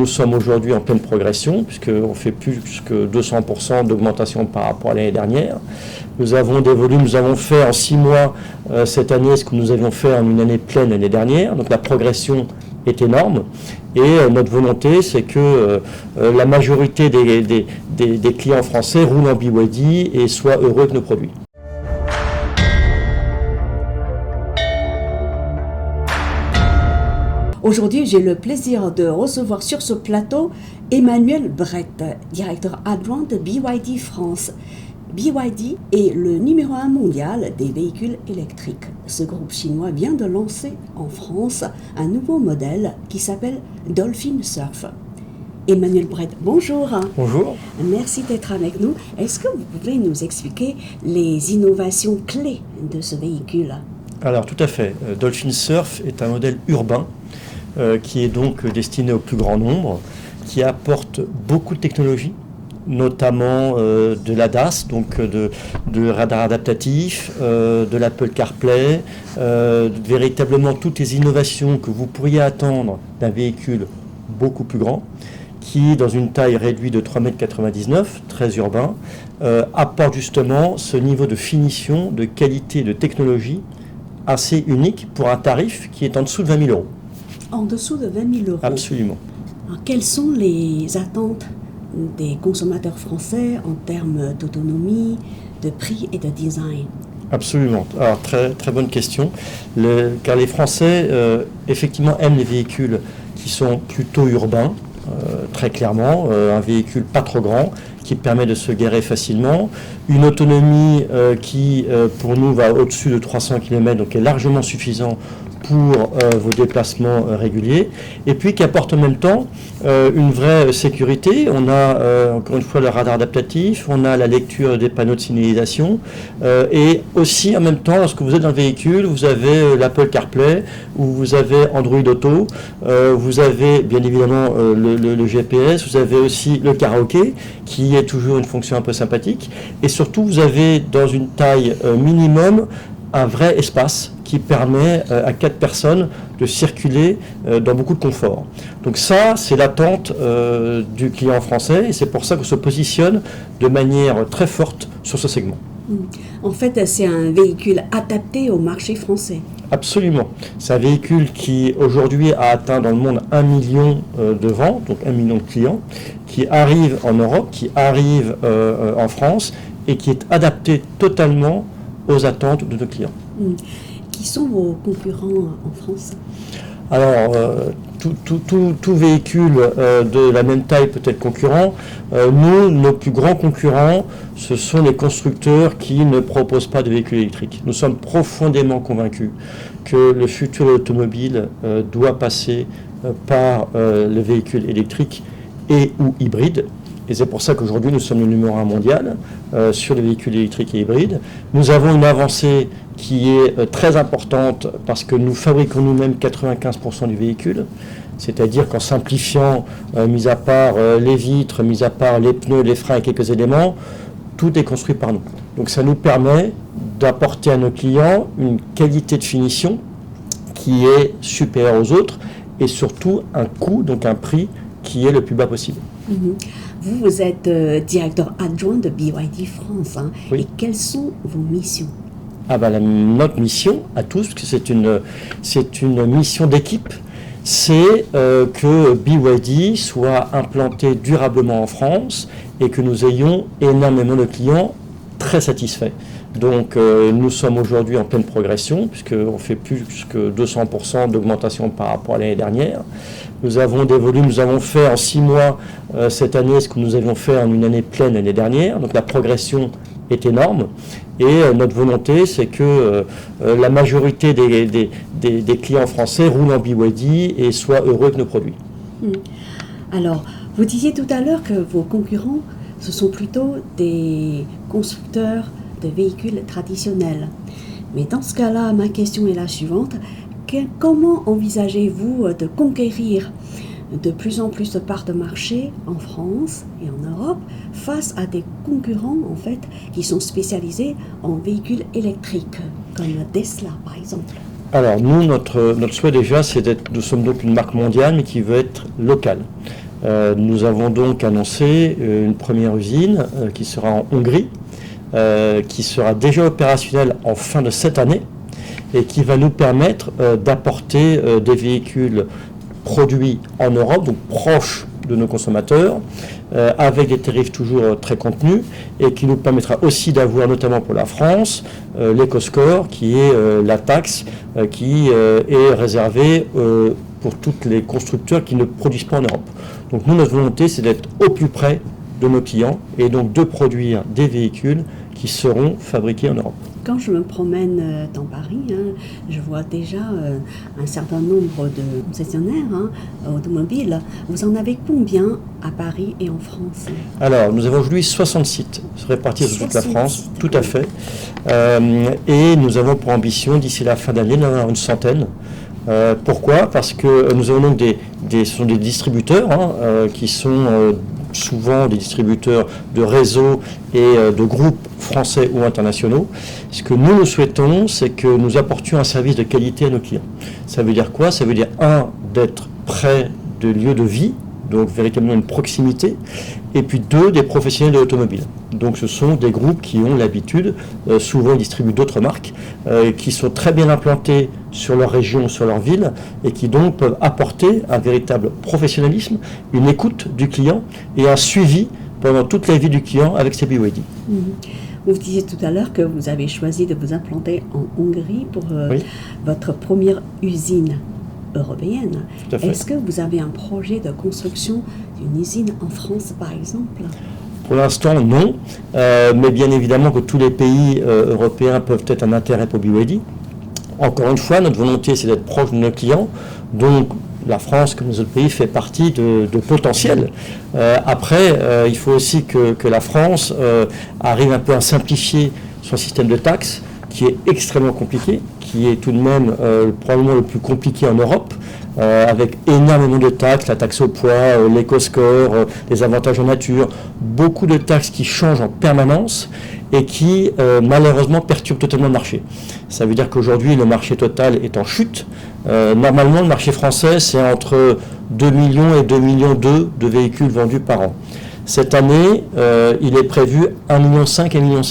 nous sommes aujourd'hui en pleine progression, puisqu'on fait plus que 200% d'augmentation par rapport à l'année dernière. Nous avons des volumes, nous avons fait en 6 mois cette année ce que nous avions fait en une année pleine l'année dernière. Donc la progression est énorme. Et notre volonté, c'est que la majorité des clients français roulent en BYD et soient heureux avec nos produits. Aujourd'hui, j'ai le plaisir de recevoir sur ce plateau Emmanuel Brett, directeur adjoint de BYD France. BYD est le numéro 1 mondial des véhicules électriques. Ce groupe chinois vient de lancer en France un nouveau modèle qui s'appelle Dolphin Surf. Emmanuel Brett, bonjour. Bonjour. Merci d'être avec nous. Est-ce que vous pouvez nous expliquer les innovations clés de ce véhicule? Alors tout à fait. Dolphin Surf est un modèle urbain qui est donc destiné au plus grand nombre, qui apporte beaucoup de technologies, notamment de l'ADAS, donc de radar adaptatif, de l'Apple CarPlay, véritablement toutes les innovations que vous pourriez attendre d'un véhicule beaucoup plus grand, qui, dans une taille réduite de 3,99 m, très urbain, apporte justement ce niveau de finition, de qualité, de technologie assez unique pour un tarif qui est en dessous de 20 000 euros. En dessous de 20 000 euros. Absolument. Alors, quelles sont les attentes des consommateurs français en termes d'autonomie, de prix et de design? Absolument. Alors, très bonne question. Car les Français, effectivement, aiment les véhicules qui sont plutôt urbains, très clairement. Un véhicule pas trop grand, qui permet de se garer facilement. Une autonomie qui, pour nous, va au-dessus de 300 km, donc est largement suffisant pour vos déplacements réguliers, et puis qui apporte en même temps une vraie sécurité. On a encore une fois le radar adaptatif, on a la lecture des panneaux de signalisation, et aussi en même temps, lorsque vous êtes dans le véhicule, vous avez l'Apple CarPlay, ou vous avez Android Auto, vous avez bien évidemment le GPS, vous avez aussi le karaoké, qui est toujours une fonction un peu sympathique, et surtout vous avez dans une taille minimum un vrai espace qui permet à 4 personnes de circuler dans beaucoup de confort. Donc ça, c'est l'attente du client français, et c'est pour ça qu'on se positionne de manière très forte sur ce segment. En fait, c'est un véhicule adapté au marché français. Absolument. C'est un véhicule qui, aujourd'hui, a atteint dans le monde 1 million de ventes, donc 1 million de clients, qui arrive en Europe, qui arrive en France, et qui est adapté totalement aux attentes de nos clients. Qui sont vos concurrents en France? Alors, tout véhicule de la même taille peut être concurrent. Nous, nos plus grands concurrents, ce sont les constructeurs qui ne proposent pas de véhicules électriques. Nous sommes profondément convaincus que le futur automobile doit passer par le véhicule électrique et ou hybride. Et c'est pour ça qu'aujourd'hui, nous sommes le numéro 1 mondial sur les véhicules électriques et hybrides. Nous avons une avancée qui est très importante parce que nous fabriquons nous-mêmes 95% du véhicule. C'est-à-dire qu'en simplifiant, mis à part les vitres, mis à part les pneus, les freins et quelques éléments, tout est construit par nous. Donc ça nous permet d'apporter à nos clients une qualité de finition qui est supérieure aux autres et surtout un coût, donc un prix qui est le plus bas possible. Vous êtes directeur adjoint de BYD France. Oui. Et quelles sont vos missions? Notre mission à tous, parce que c'est une mission d'équipe, c'est que BYD soit implanté durablement en France et que nous ayons énormément de clients très satisfaits. Donc nous sommes aujourd'hui en pleine progression, puisqu'on fait plus que 200% d'augmentation par rapport à l'année dernière. Nous avons des volumes, nous avons fait en 6 mois cette année ce que nous avions fait en une année pleine l'année dernière. Donc la progression est énorme. Et notre volonté, c'est que la majorité des clients français roulent en BYD et soient heureux avec nos produits. Alors, vous disiez tout à l'heure que vos concurrents, ce sont plutôt des constructeurs de véhicules traditionnels. Mais dans ce cas-là, ma question est la suivante. Comment envisagez-vous de conquérir de plus en plus de parts de marché en France et en Europe face à des concurrents en fait qui sont spécialisés en véhicules électriques, comme Tesla par exemple? Alors nous, notre souhait déjà, nous sommes donc une marque mondiale mais qui veut être locale. Nous avons donc annoncé une première usine qui sera en Hongrie, qui sera déjà opérationnelle en fin de cette année et qui va nous permettre d'apporter des véhicules produits en Europe, donc proches de nos consommateurs, avec des tarifs toujours très contenus, et qui nous permettra aussi d'avoir, notamment pour la France, l'éco-score, qui est la taxe qui est réservée pour tous les constructeurs qui ne produisent pas en Europe. Donc nous, notre volonté, c'est d'être au plus près de nos clients, et donc de produire des véhicules qui seront fabriqués en Europe. Quand je me promène dans Paris, je vois déjà un certain nombre de concessionnaires automobiles. Vous en avez combien à Paris et en France? Alors, nous avons aujourd'hui 60 sites répartis sur toute la France, tout à fait. Et nous avons pour ambition, d'ici la fin d'année, d'en avoir une centaine. Pourquoi? Parce que nous avons donc ce sont des distributeurs qui sont souvent des distributeurs de réseaux et de groupes français ou internationaux. Ce que nous souhaitons, c'est que nous apportions un service de qualité à nos clients. Ça veut dire quoi? Ça veut dire, d'être près de lieux de vie, donc véritablement une proximité, et puis 2, des professionnels de l'automobile. Donc ce sont des groupes qui ont l'habitude, souvent ils distribuent d'autres marques, qui sont très bien implantés sur leur région, sur leur ville, et qui donc peuvent apporter un véritable professionnalisme, une écoute du client et un suivi pendant toute la vie du client avec ses BYD. Vous disiez tout à l'heure que vous avez choisi de vous implanter en Hongrie pour votre première usine européenne. Est-ce que vous avez un projet de construction d'une usine en France, par exemple? Pour l'instant, non, mais bien évidemment que tous les pays européens peuvent être un intérêt pour BYD. Encore une fois, notre volonté, c'est d'être proche de nos clients, donc la France, comme les autres pays, fait partie de potentiel. Après, il faut aussi que la France arrive un peu à simplifier son système de taxes, qui est extrêmement compliqué, qui est tout de même probablement le plus compliqué en Europe, avec énormément de taxes, la taxe au poids, l'éco-score, les avantages en nature, beaucoup de taxes qui changent en permanence et qui malheureusement perturbent totalement le marché. Ça veut dire qu'aujourd'hui le marché total est en chute. Normalement le marché français c'est entre 2 millions et 2,2 millions de véhicules vendus par an. Cette année il est prévu 1,5 million et 1,6 million.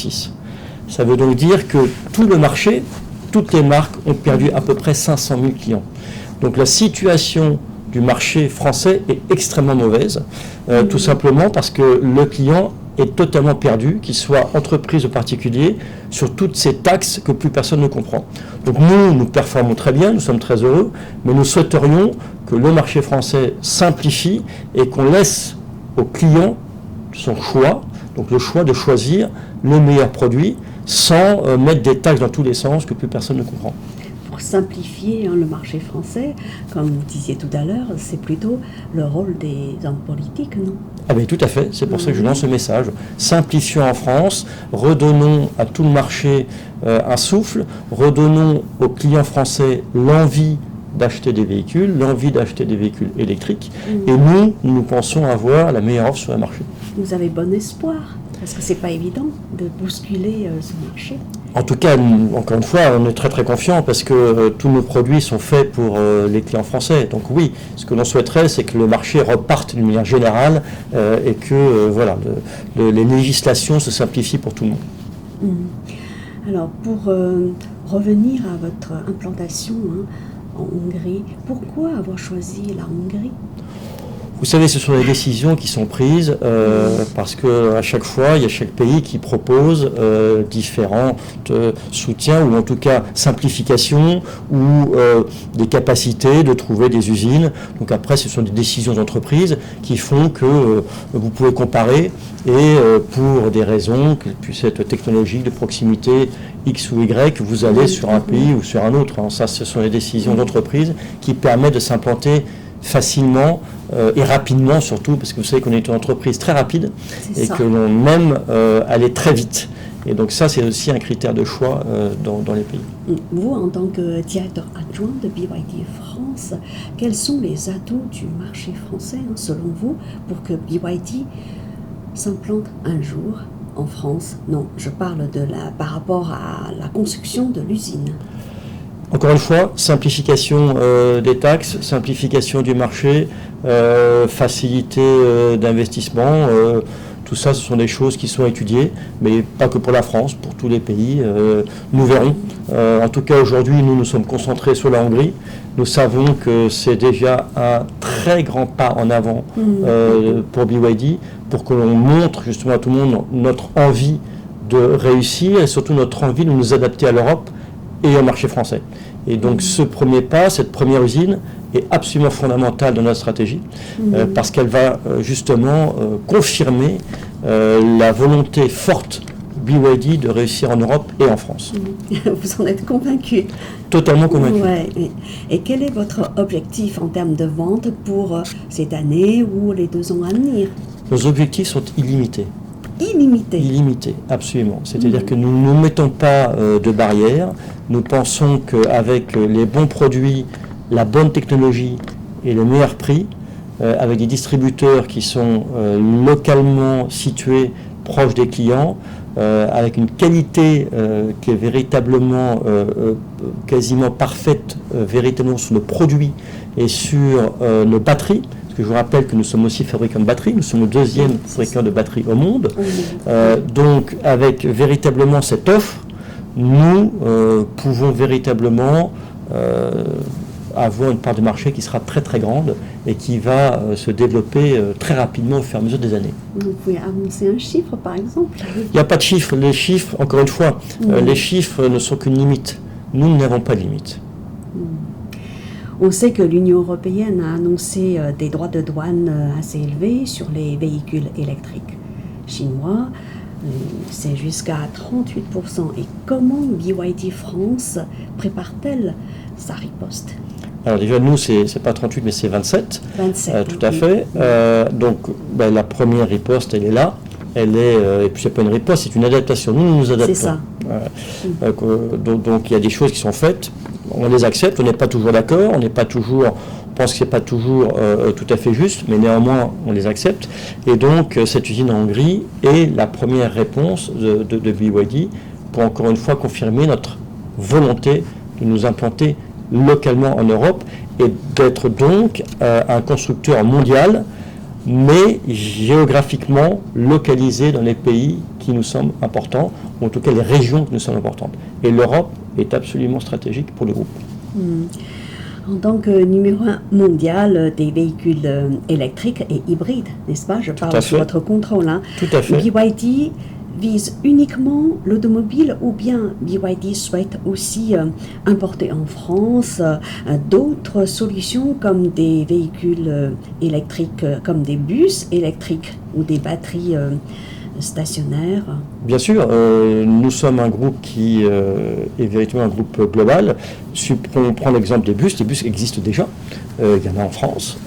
Ça veut donc dire que tout le marché, toutes les marques ont perdu à peu près 500 000 clients. Donc la situation du marché français est extrêmement mauvaise, tout simplement parce que le client est totalement perdu, qu'il soit entreprise ou particulier, sur toutes ces taxes que plus personne ne comprend. Donc nous performons très bien, nous sommes très heureux, mais nous souhaiterions que le marché français simplifie et qu'on laisse au client son choix, donc le choix de choisir le meilleur produit sans mettre des taxes dans tous les sens que plus personne ne comprend. Pour simplifier le marché français, comme vous disiez tout à l'heure, c'est plutôt le rôle des hommes politiques, non? Ah bien tout à fait, c'est pour ça que je lance ce message. Simplifions en France, redonnons à tout le marché un souffle, redonnons aux clients français l'envie d'acheter des véhicules, l'envie d'acheter des véhicules électriques, et nous pensons avoir la meilleure offre sur le marché. Vous avez bon espoir, parce que c'est pas évident de bousculer ce marché. En tout cas, encore une fois, on est très très confiants parce que tous nos produits sont faits pour les clients français. Donc oui, ce que l'on souhaiterait, c'est que le marché reparte d'une manière générale et que les législations se simplifient pour tout le monde. Alors, pour revenir à votre implantation en Hongrie, pourquoi avoir choisi la Hongrie ? Vous savez, ce sont des décisions qui sont prises parce qu'à chaque fois, il y a chaque pays qui propose différents soutiens ou en tout cas simplification ou des capacités de trouver des usines. Donc après, ce sont des décisions d'entreprise qui font que vous pouvez comparer et pour des raisons qui puissent être technologiques, de proximité X ou Y, vous allez sur un pays ou sur un autre. Ça, ce sont des décisions d'entreprise qui permettent de s'implanter facilement et rapidement surtout, parce que vous savez qu'on est une entreprise très rapide et que l'on aime aller très vite. Et donc ça, c'est aussi un critère de choix dans les pays. Vous, en tant que directeur adjoint de BYD France, quels sont les atouts du marché français, selon vous, pour que BYD s'implante un jour en France? Non, je parle par rapport à la construction de l'usine. Encore une fois, simplification des taxes, simplification du marché, facilité d'investissement, tout ça, ce sont des choses qui sont étudiées, mais pas que pour la France, pour tous les pays. Nous verrons. En tout cas, aujourd'hui, nous sommes concentrés sur la Hongrie. Nous savons que c'est déjà un très grand pas en avant pour BYD, pour que l'on montre justement à tout le monde notre envie de réussir et surtout notre envie de nous adapter à l'Europe et au marché français. Et donc ce premier pas, cette première usine, est absolument fondamentale dans notre stratégie, parce qu'elle va justement confirmer la volonté forte BYD de réussir en Europe et en France. Vous en êtes convaincu? Totalement convaincu. Ouais. Et quel est votre objectif en termes de vente pour cette année ou les 2 ans à venir? Nos objectifs sont illimités. Illimité, absolument. C'est-à-dire que nous ne mettons pas de barrières. Nous pensons qu'avec les bons produits, la bonne technologie et le meilleur prix, avec des distributeurs qui sont localement situés, proches des clients, avec une qualité qui est véritablement quasiment parfaite, véritablement sur nos produits et sur nos batteries. Parce que je vous rappelle que nous sommes aussi fabricants de batteries, nous sommes le 2e fabricant de batteries au monde. Donc avec véritablement cette offre, nous pouvons véritablement avoir une part de marché qui sera très très grande et qui va se développer très rapidement au fur et à mesure des années. Vous pouvez annoncer un chiffre par exemple? Il n'y a pas de chiffre. Les chiffres, encore une fois, les chiffres ne sont qu'une limite. Nous n'avons pas de limite. On sait que l'Union européenne a annoncé des droits de douane assez élevés sur les véhicules électriques chinois. C'est jusqu'à 38%. Et comment BYD France prépare-t-elle sa riposte? Alors déjà, nous, c'est pas 38, mais c'est 27. 27. Tout à fait. Donc, la première riposte, elle est là. Elle est, et puis c'est pas une riposte, c'est une adaptation. Nous nous adaptons. C'est ça. Donc il y a des choses qui sont faites. On les accepte, on n'est pas toujours d'accord, on pense que c'est pas toujours tout à fait juste, mais néanmoins on les accepte. Et donc cette usine en Hongrie est la première réponse de BYD pour encore une fois confirmer notre volonté de nous implanter localement en Europe et d'être donc un constructeur mondial, mais géographiquement localisé dans les pays qui nous semblent importants, ou en tout cas les régions qui nous semblent importantes. Et l'Europe est absolument stratégique pour le groupe. En tant que numéro 1 mondial des véhicules électriques et hybrides, n'est-ce pas? Je parle sous votre contrôle. Tout à fait. BYD vise uniquement l'automobile ou bien BYD souhaite aussi importer en France d'autres solutions comme des véhicules électriques, comme des bus électriques ou des batteries stationnaires? Bien sûr, nous sommes un groupe qui est véritablement un groupe global. Si on prend l'exemple des bus existent déjà. Il y en a en France,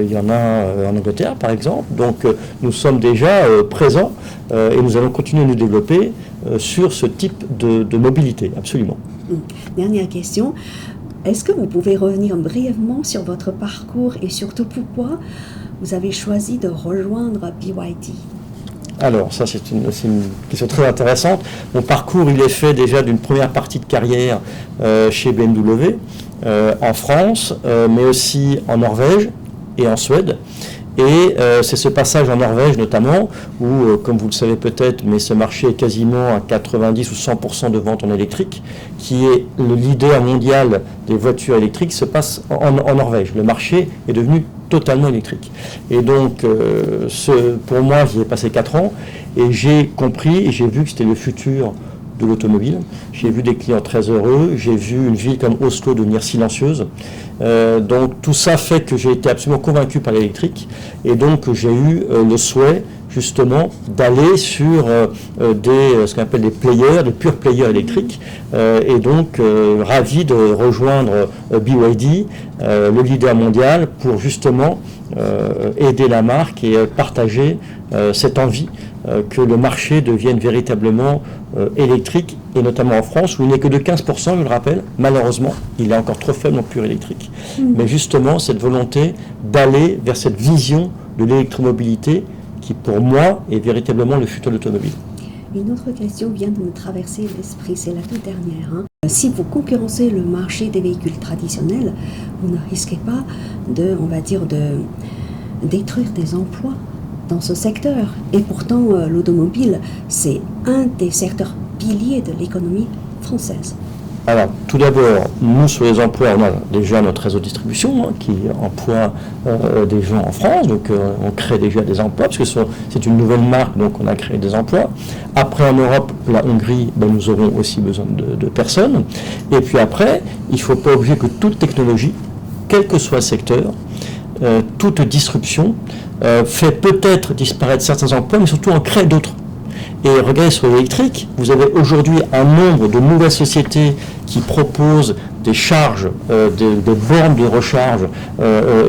il y en a en Angleterre par exemple. Donc nous sommes déjà présents et nous allons continuer à nous développer sur ce type de mobilité, absolument. Dernière question. Est-ce que vous pouvez revenir brièvement sur votre parcours et surtout pourquoi vous avez choisi de rejoindre BYD? Alors, ça c'est une question très intéressante. Mon parcours, il est fait déjà d'une première partie de carrière chez BMW, en France, mais aussi en Norvège et en Suède. Et c'est ce passage en Norvège notamment, où, comme vous le savez peut-être, mais ce marché est quasiment à 90 ou 100% de vente en électrique, qui est le leader mondial des voitures électriques, se passe en Norvège. Le marché est devenu totalement électrique. Et donc, pour moi, j'y ai passé 4 ans, et j'ai compris, et j'ai vu que c'était le futur de l'automobile. J'ai vu des clients très heureux, j'ai vu une ville comme Oslo devenir silencieuse. Donc tout ça fait que j'ai été absolument convaincu par l'électrique et donc j'ai eu le souhait justement d'aller sur ce qu'on appelle des players, des purs players électriques et donc ravi de rejoindre BYD, le leader mondial, pour justement aider la marque et partager cette envie que le marché devienne véritablement électrique, et notamment en France où il n'est que de 15%, je le rappelle, malheureusement, il est encore trop faible en pur électrique. Mais justement, cette volonté d'aller vers cette vision de l'électromobilité qui, pour moi, est véritablement le futur de l'automobile. Une autre question vient de me traverser l'esprit, c'est la toute dernière. si vous concurrencez le marché des véhicules traditionnels, vous ne risquez pas de détruire des emplois dans ce secteur. Et pourtant, l'automobile, c'est un des secteurs piliers de l'économie française. Alors, tout d'abord, nous, sur les emplois, on a déjà notre réseau de distribution qui emploie des gens en France. Donc, on crée déjà des emplois, parce que c'est une nouvelle marque, donc on a créé des emplois. Après, en Europe, la Hongrie, nous aurons aussi besoin de personnes. Et puis après, il ne faut pas oublier que toute technologie, quel que soit le secteur, toute disruption, fait peut-être disparaître certains emplois, mais surtout en crée d'autres. Et regardez sur l'électrique, vous avez aujourd'hui un nombre de nouvelles sociétés qui proposent des charges, des bornes de recharge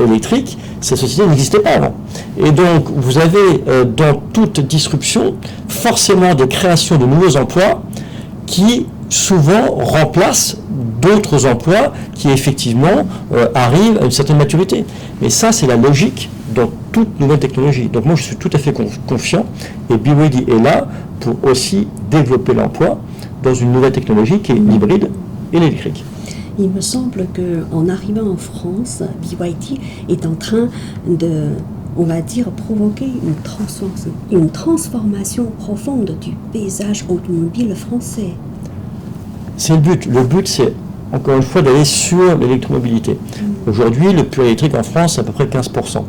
électriques. Ces sociétés n'existaient pas avant. Et donc, vous avez dans toute disruption forcément des créations de nouveaux emplois qui souvent remplacent d'autres emplois qui effectivement arrivent à une certaine maturité. Mais ça, c'est la logique dans toute nouvelle technologie. Donc moi, je suis tout à fait confiant et BYD est là pour aussi développer l'emploi dans une nouvelle technologie qui est l'hybride et l'électrique. Il me semble qu'en arrivant en France, BYD est en train de, on va dire, provoquer une transformation profonde du paysage automobile français. C'est le but. Le but, c'est encore une fois d'aller sur l'électromobilité. Aujourd'hui, le pur électrique en France, c'est à peu près 15%.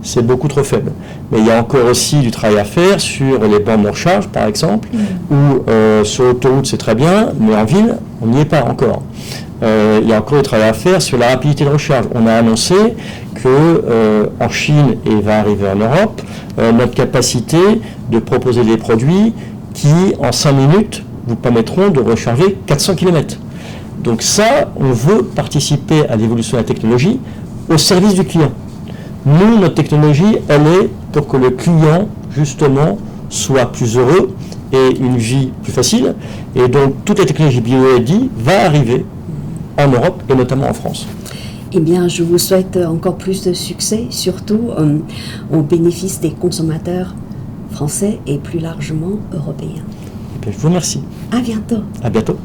C'est beaucoup trop faible. Mais il y a encore aussi du travail à faire sur les bornes de recharge, par exemple, où sur l'autoroute, c'est très bien, mais en ville, on n'y est pas encore. Il y a encore du travail à faire sur la rapidité de recharge. On a annoncé que en Chine, et va arriver en Europe, notre capacité de proposer des produits qui, en 5 minutes, vous permettront de recharger 400 km. Donc ça, on veut participer à l'évolution de la technologie au service du client. Nous, notre technologie, elle est pour que le client, justement, soit plus heureux et une vie plus facile. Et donc, toute la technologie BYD va arriver en Europe et notamment en France. Eh bien, je vous souhaite encore plus de succès, surtout au bénéfice des consommateurs français et plus largement européens. Et bien, je vous remercie. À bientôt. À bientôt.